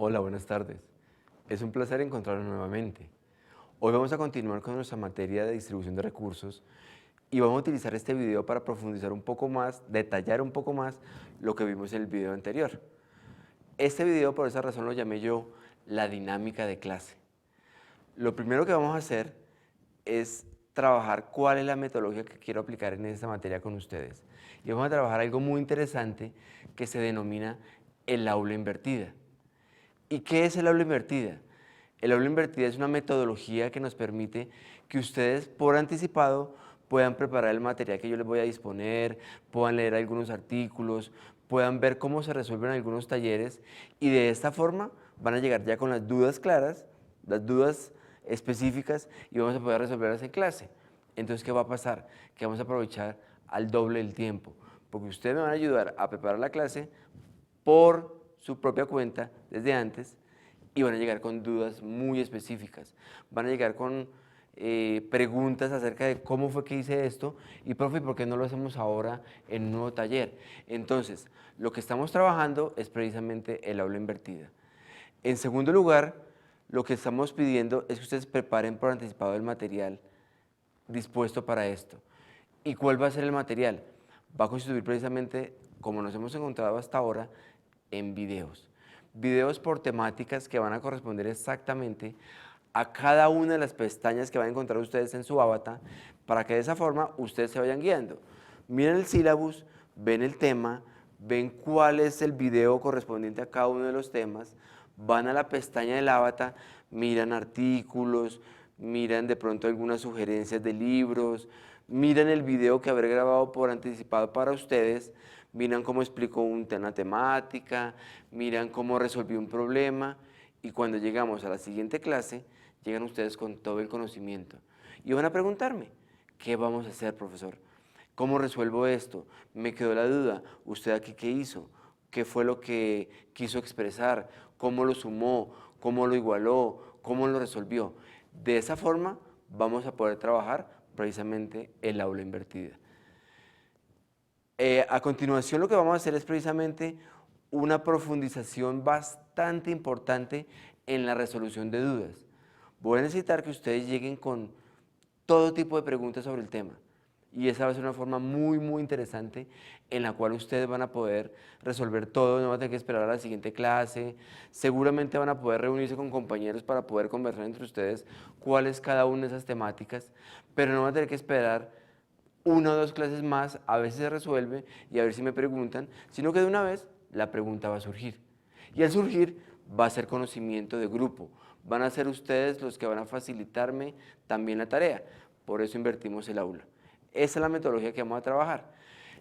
Hola, buenas tardes. Es un placer encontrarnos nuevamente. Hoy vamos a continuar con nuestra materia de distribución de recursos y vamos a utilizar este video para profundizar un poco más, detallar un poco más lo que vimos en el video anterior. Este video, por esa razón, lo llamé yo la dinámica de clase. Lo primero que vamos a hacer es trabajar cuál es la metodología que quiero aplicar en esta materia con ustedes. Y vamos a trabajar algo muy interesante que se denomina el aula invertida. ¿Y qué es el aula invertida? El aula invertida es una metodología que nos permite que ustedes por anticipado puedan preparar el material que yo les voy a disponer, puedan leer algunos artículos, puedan ver cómo se resuelven algunos talleres y de esta forma van a llegar ya con las dudas claras, las dudas específicas y vamos a poder resolverlas en clase. Entonces, ¿qué va a pasar? Que vamos a aprovechar al doble el tiempo, porque ustedes me van a ayudar a preparar la clase por su propia cuenta desde antes y van a llegar con dudas muy específicas. Van a llegar con preguntas acerca de cómo fue que hice esto y profe, ¿por qué no lo hacemos ahora en un nuevo taller? Entonces, lo que estamos trabajando es precisamente el aula invertida. En segundo lugar, lo que estamos pidiendo es que ustedes preparen por anticipado el material dispuesto para esto. ¿Y cuál va a ser el material? Va a constituir precisamente, como nos hemos encontrado hasta ahora, en videos. Videos por temáticas que van a corresponder exactamente a cada una de las pestañas que van a encontrar ustedes en su avatar, para que de esa forma ustedes se vayan guiando. Miren el sílabus, ven el tema, ven cuál es el video correspondiente a cada uno de los temas, van a la pestaña del avatar, miran artículos, miran de pronto algunas sugerencias de libros, miran el video que habré grabado por anticipado para ustedes, miran cómo explico una temática, miran cómo resolví un problema y cuando llegamos a la siguiente clase, llegan ustedes con todo el conocimiento y van a preguntarme, ¿qué vamos a hacer, profesor? ¿Cómo resuelvo esto? Me quedó la duda, ¿usted aquí qué hizo? ¿Qué fue lo que quiso expresar? ¿Cómo lo sumó? ¿Cómo lo igualó? ¿Cómo lo resolvió? De esa forma vamos a poder trabajar precisamente el aula invertida. A continuación lo que vamos a hacer es precisamente una profundización bastante importante en la resolución de dudas. Voy a necesitar que ustedes lleguen con todo tipo de preguntas sobre el tema y esa va a ser una forma muy interesante en la cual ustedes van a poder resolver todo, no van a tener que esperar a la siguiente clase, seguramente van a poder reunirse con compañeros para poder conversar entre ustedes cuál es cada una de esas temáticas, pero no van a tener que esperar una o dos clases más, a veces se resuelve y a ver si me preguntan, sino que de una vez la pregunta va a surgir. Y al surgir va a ser conocimiento de grupo, van a ser ustedes los que van a facilitarme también la tarea, por eso invertimos el aula. Esa es la metodología que vamos a trabajar.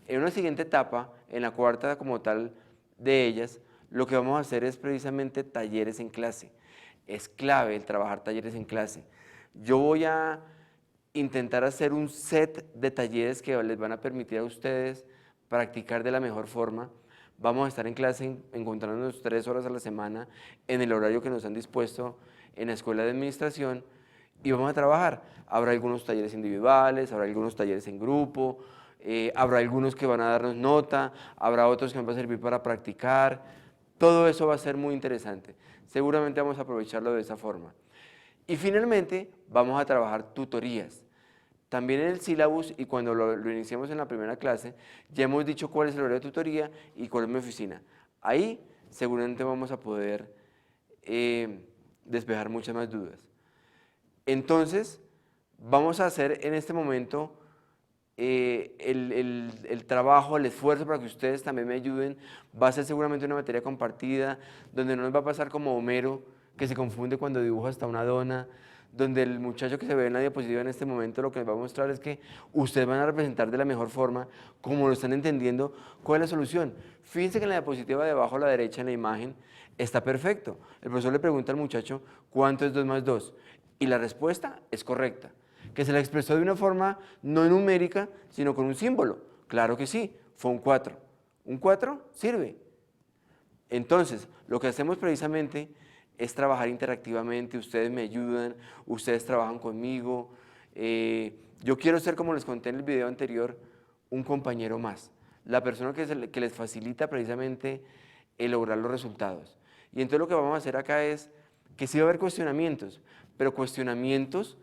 En una siguiente etapa, en la cuarta como tal de ellas, lo que vamos a hacer es precisamente talleres en clase. Es clave el trabajar talleres en clase. Yo voy a intentar hacer un set de talleres que les van a permitir a ustedes practicar de la mejor forma. Vamos a estar en clase encontrándonos 3 horas a la semana en el horario que nos han dispuesto en la Escuela de Administración y vamos a trabajar. Habrá algunos talleres individuales, habrá algunos talleres en grupo, habrá algunos que van a darnos nota, habrá otros que nos van a servir para practicar. Todo eso va a ser muy interesante. Seguramente vamos a aprovecharlo de esa forma. Y finalmente vamos a trabajar tutorías. También en el sílabus y cuando lo iniciamos en la primera clase, ya hemos dicho cuál es el horario de tutoría y cuál es mi oficina. Ahí seguramente vamos a poder despejar muchas más dudas. Entonces, vamos a hacer en este momento el trabajo, el esfuerzo para que ustedes también me ayuden. Va a ser seguramente una materia compartida, donde no nos va a pasar como Homero, que se confunde cuando dibuja hasta una dona, donde el muchacho que se ve en la diapositiva en este momento lo que les va a mostrar es que ustedes van a representar de la mejor forma, como lo están entendiendo, cuál es la solución. Fíjense que en la diapositiva de abajo a la derecha en la imagen está perfecto. El profesor le pregunta al muchacho, ¿cuánto es 2 más 2? Y la respuesta es correcta. ¿Que se la expresó de una forma no numérica, sino con un símbolo? Claro que sí, fue un 4. ¿Un 4? Sirve. Entonces, lo que hacemos precisamente es trabajar interactivamente, ustedes me ayudan, ustedes trabajan conmigo. Yo quiero ser, como les conté en el video anterior, un compañero más, la persona que les facilita precisamente el lograr los resultados. Y entonces lo que vamos a hacer acá es que sí va a haber cuestionamientos, pero cuestionamientos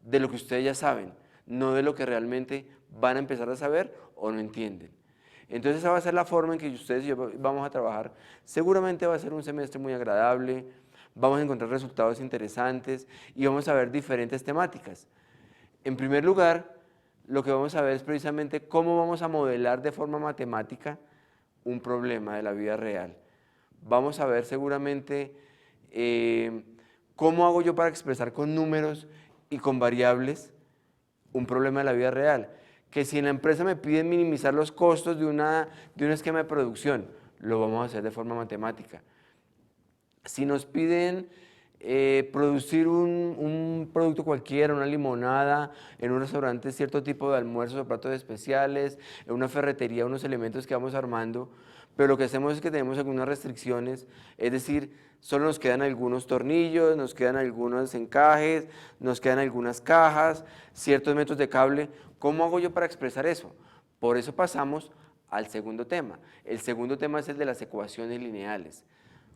de lo que ustedes ya saben, no de lo que realmente van a empezar a saber o no entienden. Entonces esa va a ser la forma en que ustedes y yo vamos a trabajar. Seguramente va a ser un semestre muy agradable, vamos a encontrar resultados interesantes y vamos a ver diferentes temáticas. En primer lugar, lo que vamos a ver es precisamente cómo vamos a modelar de forma matemática un problema de la vida real. Vamos a ver seguramente cómo hago yo para expresar con números y con variables un problema de la vida real. Que si en la empresa me piden minimizar los costos de un esquema de producción, lo vamos a hacer de forma matemática. Si nos piden producir un producto cualquiera, una limonada, en un restaurante cierto tipo de almuerzos o platos especiales, en una ferretería unos elementos que vamos armando, pero lo que hacemos es que tenemos algunas restricciones, es decir, solo nos quedan algunos tornillos, nos quedan algunos encajes, nos quedan algunas cajas, ciertos metros de cable. ¿Cómo hago yo para expresar eso? Por eso pasamos al segundo tema. El segundo tema es el de las ecuaciones lineales.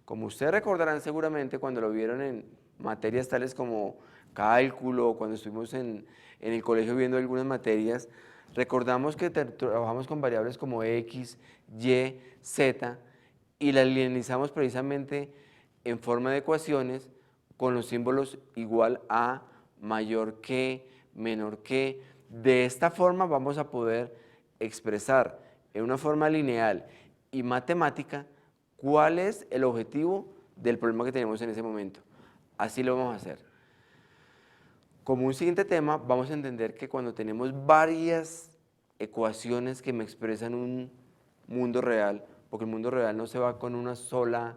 Como ustedes recordarán seguramente cuando lo vieron en materias tales como cálculo, cuando estuvimos en el colegio viendo algunas materias, recordamos que trabajamos con variables como X, Y, Z y las linealizamos precisamente en forma de ecuaciones con los símbolos igual a, mayor que, menor que. De esta forma vamos a poder expresar en una forma lineal y matemática cuál es el objetivo del problema que tenemos en ese momento. Así lo vamos a hacer. Como un siguiente tema, vamos a entender que cuando tenemos varias ecuaciones que me expresan un mundo real, porque el mundo real no se va con una sola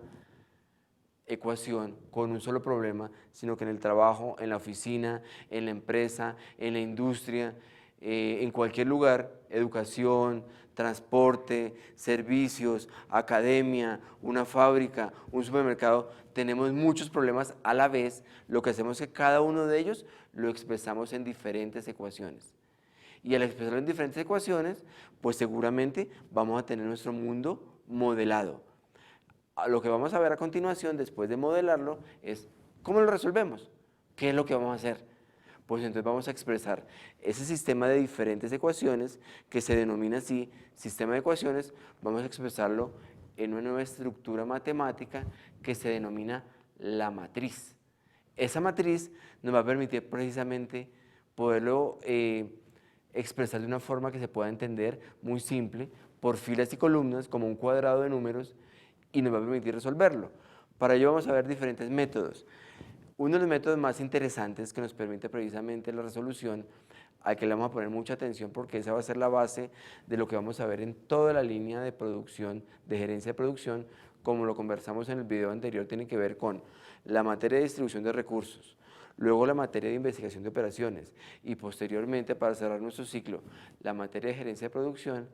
ecuación, con un solo problema, sino que en el trabajo, en la oficina, en la empresa, en la industria, en cualquier lugar, educación, transporte, servicios, academia, una fábrica, un supermercado, tenemos muchos problemas a la vez. Lo que hacemos es que cada uno de ellos lo expresamos en diferentes ecuaciones. Y al expresarlo en diferentes ecuaciones, pues seguramente vamos a tener nuestro mundo modelado. Lo que vamos a ver a continuación, después de modelarlo, es cómo lo resolvemos, qué es lo que vamos a hacer. Pues entonces vamos a expresar ese sistema de diferentes ecuaciones que se denomina así, sistema de ecuaciones, vamos a expresarlo en una nueva estructura matemática que se denomina la matriz. Esa matriz nos va a permitir precisamente poderlo expresar de una forma que se pueda entender muy simple, por filas y columnas, como un cuadrado de números, y nos va a permitir resolverlo. Para ello vamos a ver diferentes métodos. Uno de los métodos más interesantes que nos permite precisamente la resolución, al que le vamos a poner mucha atención porque esa va a ser la base de lo que vamos a ver en toda la línea de producción, de gerencia de producción, como lo conversamos en el video anterior, tiene que ver con la materia de distribución de recursos, luego la materia de investigación de operaciones y posteriormente, para cerrar nuestro ciclo, la materia de gerencia de producción.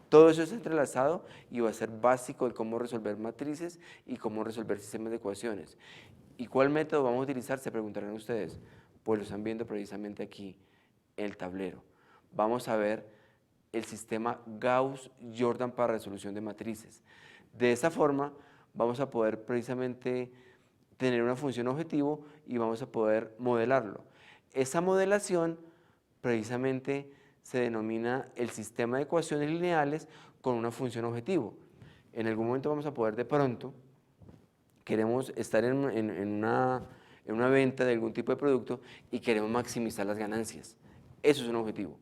Todo eso es entrelazado y va a ser básico de cómo resolver matrices y cómo resolver sistemas de ecuaciones. ¿Y cuál método vamos a utilizar? Se preguntarán ustedes. Pues lo están viendo precisamente aquí, en el tablero. Vamos a ver el sistema Gauss-Jordan para resolución de matrices. De esa forma vamos a poder precisamente tener una función objetivo y vamos a poder modelarlo. Esa modelación precisamente se denomina el sistema de ecuaciones lineales con una función objetivo. En algún momento vamos a poder de pronto, queremos estar en una venta de algún tipo de producto y queremos maximizar las ganancias. Eso es un objetivo.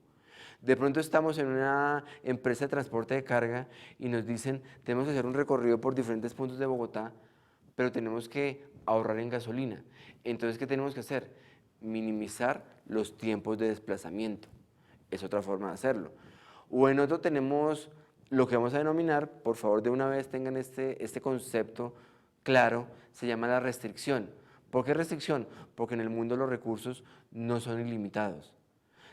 De pronto estamos en una empresa de transporte de carga y nos dicen, tenemos que hacer un recorrido por diferentes puntos de Bogotá, pero tenemos que ahorrar en gasolina. Entonces, ¿qué tenemos que hacer? Minimizar los tiempos de desplazamiento. Es otra forma de hacerlo. O en otro tenemos lo que vamos a denominar, por favor de una vez tengan este concepto claro, se llama la restricción. ¿Por qué restricción? Porque en el mundo los recursos no son ilimitados.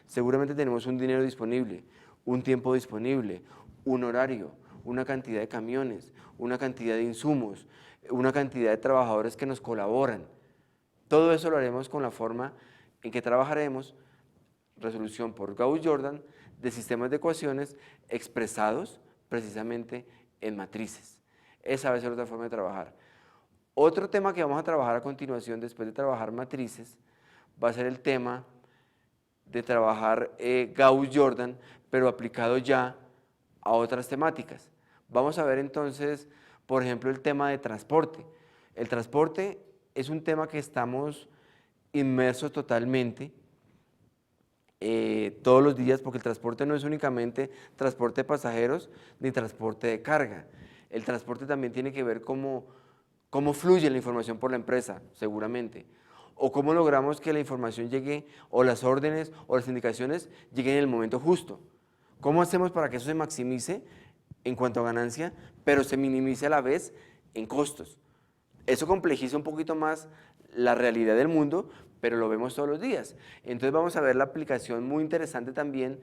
Seguramente tenemos un dinero disponible, un tiempo disponible, un horario, una cantidad de camiones, una cantidad de insumos, una cantidad de trabajadores que nos colaboran. Todo eso lo haremos con la forma en que trabajaremos, resolución por Gauss-Jordan, de sistemas de ecuaciones expresados precisamente en matrices. Esa va a ser otra forma de trabajar. Otro tema que vamos a trabajar a continuación, después de trabajar matrices, va a ser el tema de trabajar Gauss-Jordan, pero aplicado ya a otras temáticas. Vamos a ver entonces, por ejemplo, el tema de transporte. El transporte es un tema que estamos inmersos totalmente todos los días, porque el transporte no es únicamente transporte de pasajeros ni transporte de carga. El transporte también tiene que ver cómo fluye la información por la empresa, seguramente, o cómo logramos que la información llegue, o las órdenes o las indicaciones lleguen en el momento justo. ¿Cómo hacemos para que eso se maximice en cuanto a ganancia, pero se minimice a la vez en costos? Eso complejiza un poquito más la realidad del mundo, pero lo vemos todos los días. Entonces vamos a ver la aplicación muy interesante también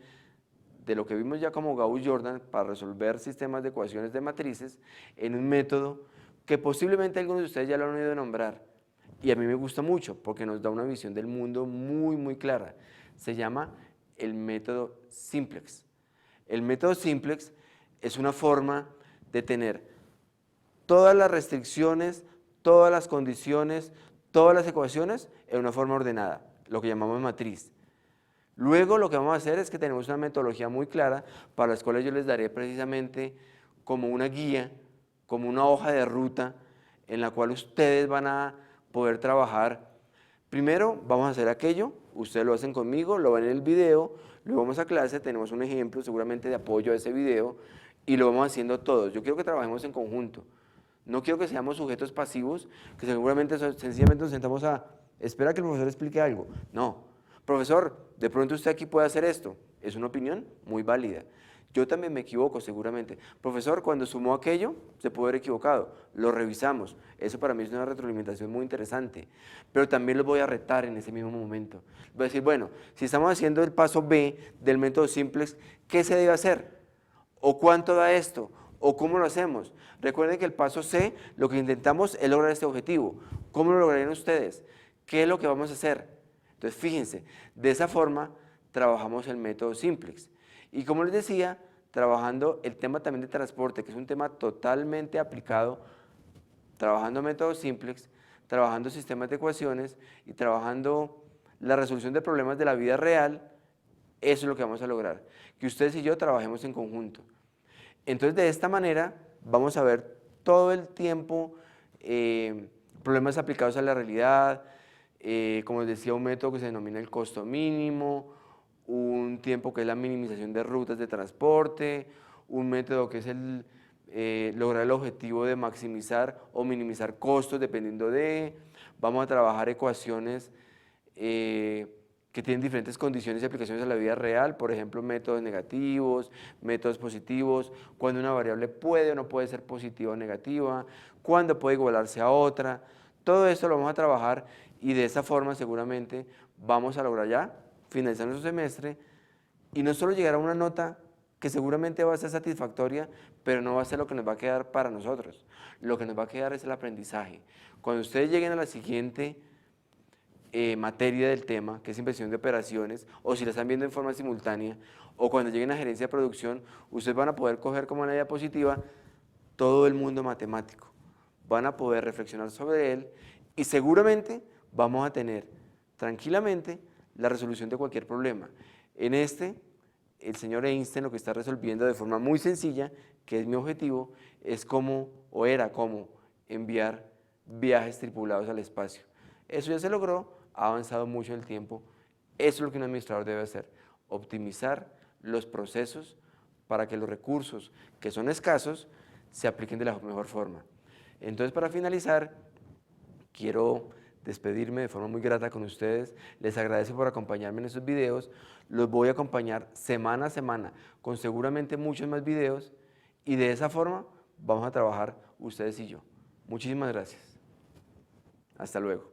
de lo que vimos ya como Gauss-Jordan para resolver sistemas de ecuaciones de matrices en un método que posiblemente algunos de ustedes ya lo han oído nombrar, y a mí me gusta mucho porque nos da una visión del mundo muy clara. Se llama el método Simplex. El método Simplex es una forma de tener todas las restricciones, todas las condiciones, todas las ecuaciones en una forma ordenada, lo que llamamos matriz. Luego lo que vamos a hacer es que tenemos una metodología muy clara para las cuales yo les daré precisamente como una guía, como una hoja de ruta en la cual ustedes van a poder trabajar. Primero vamos a hacer aquello, ustedes lo hacen conmigo, lo ven en el video, luego vamos a clase, tenemos un ejemplo seguramente de apoyo a ese video y lo vamos haciendo todos. Yo quiero que trabajemos en conjunto. No quiero que seamos sujetos pasivos, que seguramente sencillamente nos sentamos a esperar que el profesor explique algo. No, profesor, de pronto usted aquí puede hacer esto. Es una opinión muy válida. Yo también me equivoco seguramente. Profesor, cuando sumó aquello, se puede haber equivocado. Lo revisamos. Eso para mí es una retroalimentación muy interesante. Pero también los voy a retar en ese mismo momento. Voy a decir, bueno, si estamos haciendo el paso B del método Simplex, ¿qué se debe hacer? ¿O cuánto da esto? ¿O cómo lo hacemos? Recuerden que el paso C, lo que intentamos es lograr este objetivo. ¿Cómo lo lograrían ustedes? ¿Qué es lo que vamos a hacer? Entonces, fíjense, de esa forma trabajamos el método Simplex. Y como les decía, trabajando el tema también de transporte, que es un tema totalmente aplicado, trabajando métodos Simplex, trabajando sistemas de ecuaciones y trabajando la resolución de problemas de la vida real, eso es lo que vamos a lograr, que ustedes y yo trabajemos en conjunto. Entonces, de esta manera vamos a ver todo el tiempo problemas aplicados a la realidad, como les decía, un método que se denomina el costo mínimo, un tiempo que es la minimización de rutas de transporte, un método que es el lograr el objetivo de maximizar o minimizar costos dependiendo de, vamos a trabajar ecuaciones que tienen diferentes condiciones y aplicaciones a la vida real, por ejemplo, métodos negativos, métodos positivos, cuando una variable puede o no puede ser positiva o negativa, cuándo puede igualarse a otra. Todo esto lo vamos a trabajar y de esa forma seguramente vamos a lograr ya finalizar nuestro semestre y no solo llegar a una nota que seguramente va a ser satisfactoria, pero no va a ser lo que nos va a quedar para nosotros. Lo que nos va a quedar es el aprendizaje. Cuando ustedes lleguen a la siguiente materia del tema, que es inversión de operaciones, o si la están viendo en forma simultánea, o cuando lleguen a gerencia de producción, ustedes van a poder coger como una diapositiva todo el mundo matemático. Van a poder reflexionar sobre él y seguramente vamos a tener tranquilamente la resolución de cualquier problema. En este, el señor Einstein lo que está resolviendo de forma muy sencilla, que es mi objetivo, es cómo, o era cómo, enviar viajes tripulados al espacio. Eso ya se logró, ha avanzado mucho el tiempo. Eso es lo que un administrador debe hacer, optimizar los procesos para que los recursos que son escasos se apliquen de la mejor forma. Entonces, para finalizar, quiero despedirme de forma muy grata con ustedes. Les agradezco por acompañarme en estos videos. Los voy a acompañar semana a semana con seguramente muchos más videos y de esa forma vamos a trabajar ustedes y yo. Muchísimas gracias. Hasta luego.